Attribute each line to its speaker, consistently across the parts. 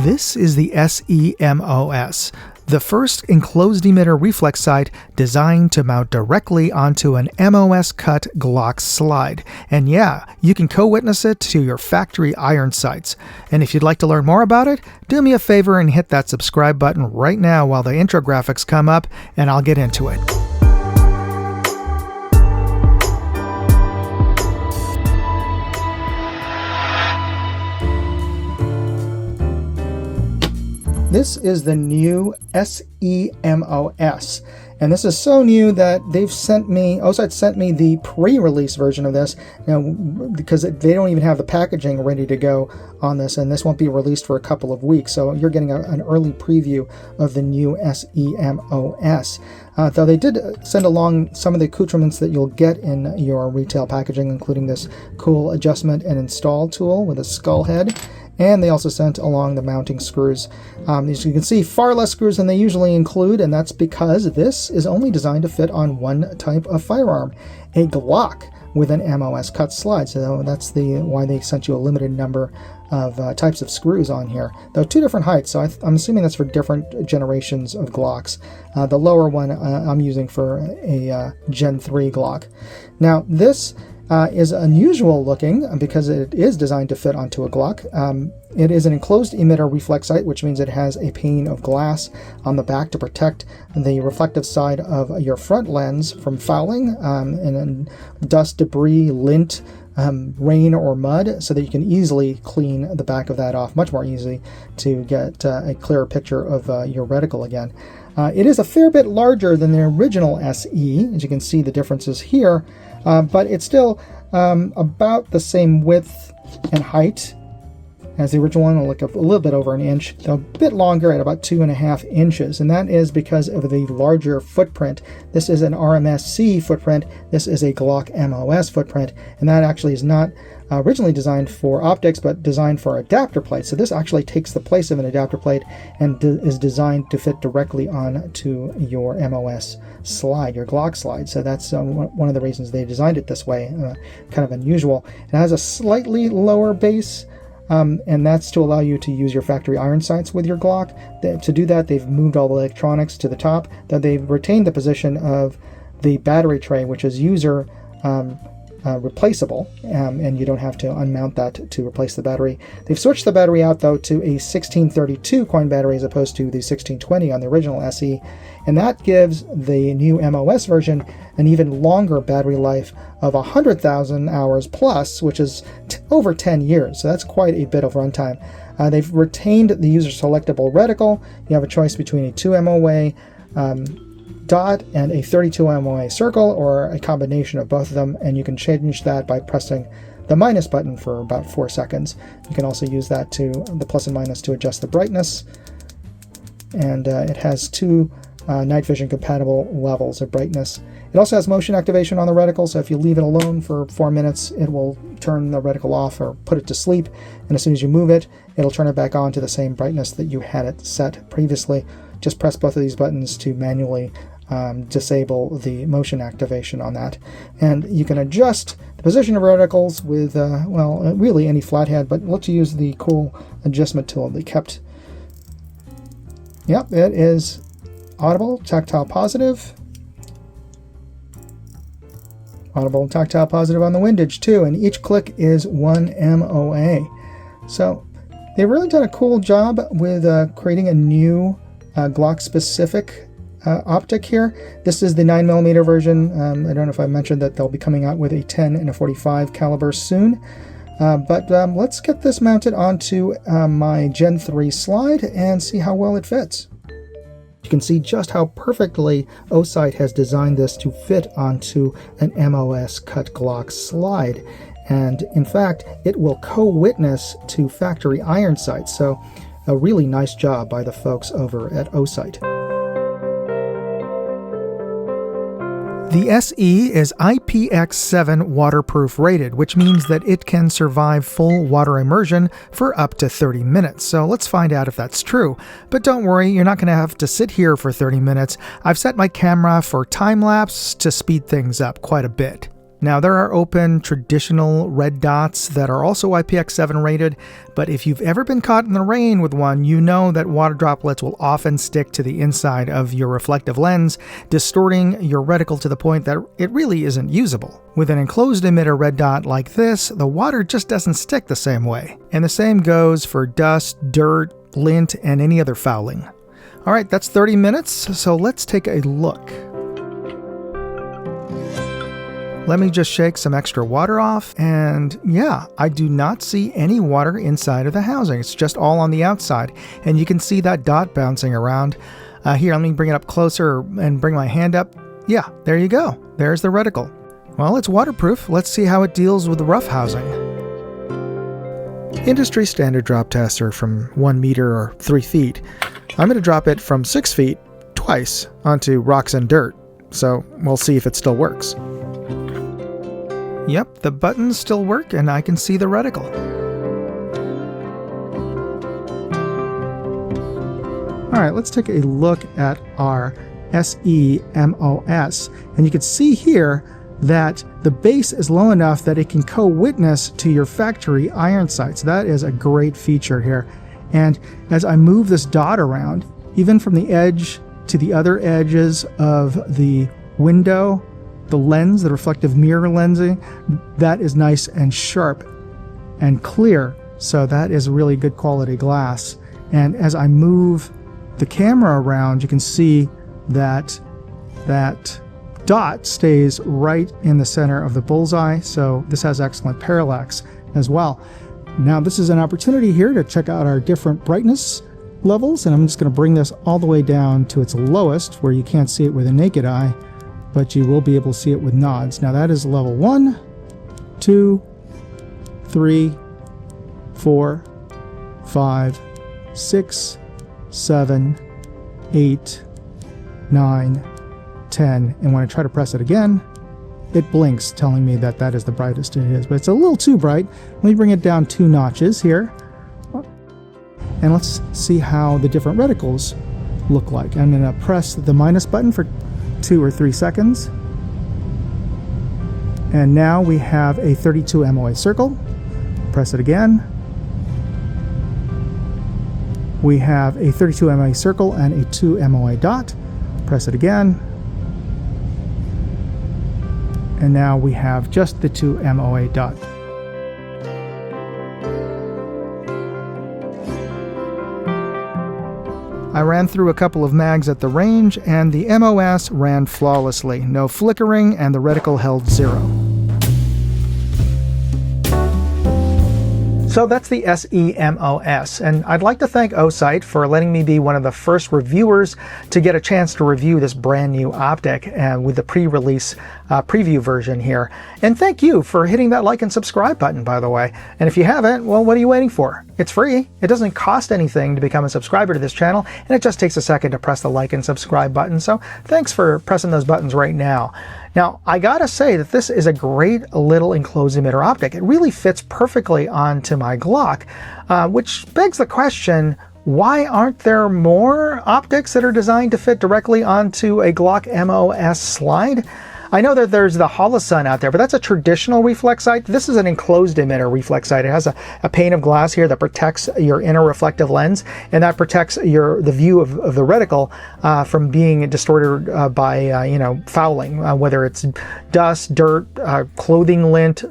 Speaker 1: This is the SE MOS, the first enclosed emitter reflex sight designed to mount directly onto an MOS cut Glock slide. And yeah, you can co-witness it to your factory iron sights. And if you'd like to learn more about it, do me a favor and hit that subscribe button right now while the intro graphics come up, and I'll get into it. This is the new SE MOS, and this is so new that OSight sent me the pre-release version of this, because they don't even have the packaging ready to go on this, and this won't be released for a couple of weeks, so you're getting an early preview of the new SE MOS. Though they did send along some of the accoutrements that you'll get in your retail packaging, including this cool adjustment and install tool with a skull head. And they also sent along the mounting screws. As you can see, far less screws than they usually include, and that's because this is only designed to fit on one type of firearm, a Glock with an MOS cut slide. So that's why they sent you a limited number of types of screws on here. Though two different heights, so I'm assuming that's for different generations of Glocks. The lower one I'm using for a Gen 3 Glock. Now this is unusual looking because it is designed to fit onto a Glock. It is an enclosed emitter reflex sight, which means it has a pane of glass on the back to protect the reflective side of your front lens from fouling and dust, debris, lint, rain, or mud, so that you can easily clean the back of that off much more easily to get a clearer picture of your reticle again. It is a fair bit larger than the original SE, as you can see the differences here, but it's still about the same width and height as the original one, like a little bit over an inch, though a bit longer at about 2.5 inches, and that is because of the larger footprint. This is an RMSC footprint, this is a Glock MOS footprint, and that actually is not originally designed for optics, but designed for adapter plates. So this actually takes the place of an adapter plate and is designed to fit directly onto your MOS slide, your Glock slide. So that's one of the reasons they designed it this way, kind of unusual. It has a slightly lower base, and that's to allow you to use your factory iron sights with your Glock. To do that, they've moved all the electronics to the top, though they've retained the position of the battery tray, which is user replaceable, and you don't have to unmount that to replace the battery. They've switched the battery out, though, to a 1632 coin battery as opposed to the 1620 on the original SE, and that gives the new MOS version an even longer battery life of 100,000 hours plus, which is over 10 years, so that's quite a bit of runtime. They've retained the user selectable reticle. You have a choice between a 2 MOA dot and a 32 MOA circle, or a combination of both of them, and you can change that by pressing the minus button for about 4 seconds. You can also use that the plus and minus, to adjust the brightness, and it has 2 night vision compatible levels of brightness. It also has motion activation on the reticle, so if you leave it alone for 4 minutes, it will turn the reticle off or put it to sleep, and as soon as you move it, it'll turn it back on to the same brightness that you had it set previously. Just press both of these buttons to manually disable the motion activation on that. And you can adjust the position of reticles with, really any flathead, but let's use the cool adjustment tool they kept. Yep, it is audible, tactile positive. Audible, tactile positive on the windage too, and each click is 1 MOA. So they've really done a cool job with creating a new Glock-specific optic here. This is the 9mm version. I don't know if I mentioned that they'll be coming out with a 10 and a 45 caliber soon. But let's get this mounted onto my Gen 3 slide and see how well it fits. You can see just how perfectly OSight has designed this to fit onto an MOS cut Glock slide. And in fact, it will co-witness to factory iron sights. So a really nice job by the folks over at OSight. The SE is IPX7 waterproof rated, which means that it can survive full water immersion for up to 30 minutes. So let's find out if that's true. But don't worry, you're not going to have to sit here for 30 minutes. I've set my camera for time lapse to speed things up quite a bit. Now, there are open traditional red dots that are also IPX7 rated, but if you've ever been caught in the rain with one, you know that water droplets will often stick to the inside of your reflective lens, distorting your reticle to the point that it really isn't usable. With an enclosed emitter red dot like this, the water just doesn't stick the same way. And the same goes for dust, dirt, lint, and any other fouling. All right, that's 30 minutes, so let's take a look. Let me just shake some extra water off, and yeah, I do not see any water inside of the housing. It's just all on the outside, and you can see that dot bouncing around. Here, let me bring it up closer and bring my hand up. Yeah, there you go. There's the reticle. Well, it's waterproof. Let's see how it deals with the rough housing. Industry standard drop tests are from 1 meter or 3 feet. I'm going to drop it from 6 feet twice onto rocks and dirt, so we'll see if it still works. Yep, the buttons still work and I can see the reticle. Alright, let's take a look at our SE MOS, and you can see here that the base is low enough that it can co-witness to your factory iron sights. That is a great feature here. And as I move this dot around, even from the edge to the other edges of the window, the lens, the reflective mirror lensing, that is nice and sharp and clear. So that is really good quality glass. And as I move the camera around, you can see that that dot stays right in the center of the bullseye. So this has excellent parallax as well. Now this is an opportunity here to check out our different brightness levels. And I'm just going to bring this all the way down to its lowest where you can't see it with a naked eye, but you will be able to see it with nods. Now that is level 1, 2, 3, 4, 5, 6, 7, 8, 9, 10. And when I try to press it again, it blinks, telling me that that is the brightest it is. But it's a little too bright. Let me bring it down 2 notches here. And let's see how the different reticles look like. I'm going to press the minus button for 2 or 3 seconds. And now we have a 32 MOA circle. Press it again. We have a 32 MOA circle and a 2 MOA dot. Press it again. And now we have just the 2 MOA dot. I ran through a couple of mags at the range, and the MOS ran flawlessly. No flickering, and the reticle held 0. So that's the SE MOS, and I'd like to thank OSight for letting me be one of the first reviewers to get a chance to review this brand new optic with the pre-release preview version here. And thank you for hitting that like and subscribe button, by the way. And if you haven't, well, what are you waiting for? It's free. It doesn't cost anything to become a subscriber to this channel, and it just takes a second to press the like and subscribe button. So thanks for pressing those buttons right now. Now, I gotta say that this is a great little enclosed emitter optic. It really fits perfectly onto my Glock, which begs the question, why aren't there more optics that are designed to fit directly onto a Glock MOS slide? I know that there's the Holosun out there, but that's a traditional reflex sight. This is an enclosed emitter reflex sight. It has a pane of glass here that protects your inner reflective lens, and that protects the view of the reticle from being distorted by fouling, whether it's dust, dirt, clothing lint,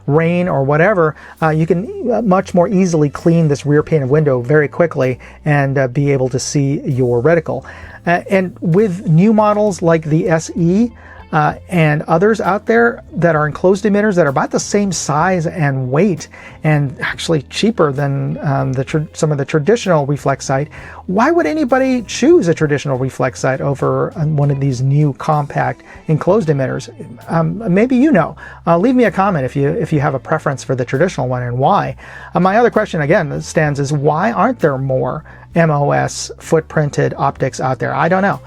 Speaker 1: rain, or whatever. You can much more easily clean this rear pane of window very quickly and be able to see your reticle. And with new models like the SE, and others out there that are enclosed emitters that are about the same size and weight and actually cheaper than some of the traditional reflex sight, why would anybody choose a traditional reflex sight over one of these new compact enclosed emitters? Maybe you know. Leave me a comment if you have a preference for the traditional one and why. My other question again that stands is, why aren't there more MOS footprinted optics out there? I don't know.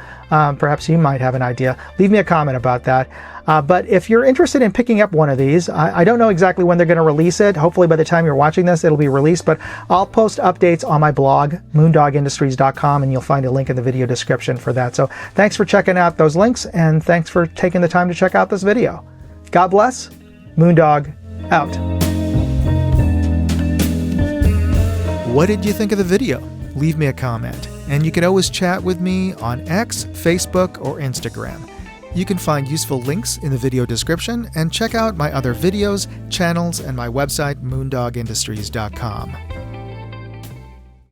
Speaker 1: Perhaps you might have an idea. Leave me a comment about that. But if you're interested in picking up one of these, I don't know exactly when they're going to release it. Hopefully by the time you're watching this, it'll be released. But I'll post updates on my blog, moondogindustries.com, and you'll find a link in the video description for that. So thanks for checking out those links, and thanks for taking the time to check out this video. God bless. Moondog out. What did you think of the video? Leave me a comment. And you can always chat with me on X, Facebook, or Instagram. You can find useful links in the video description and check out my other videos, channels, and my website, moondogindustries.com.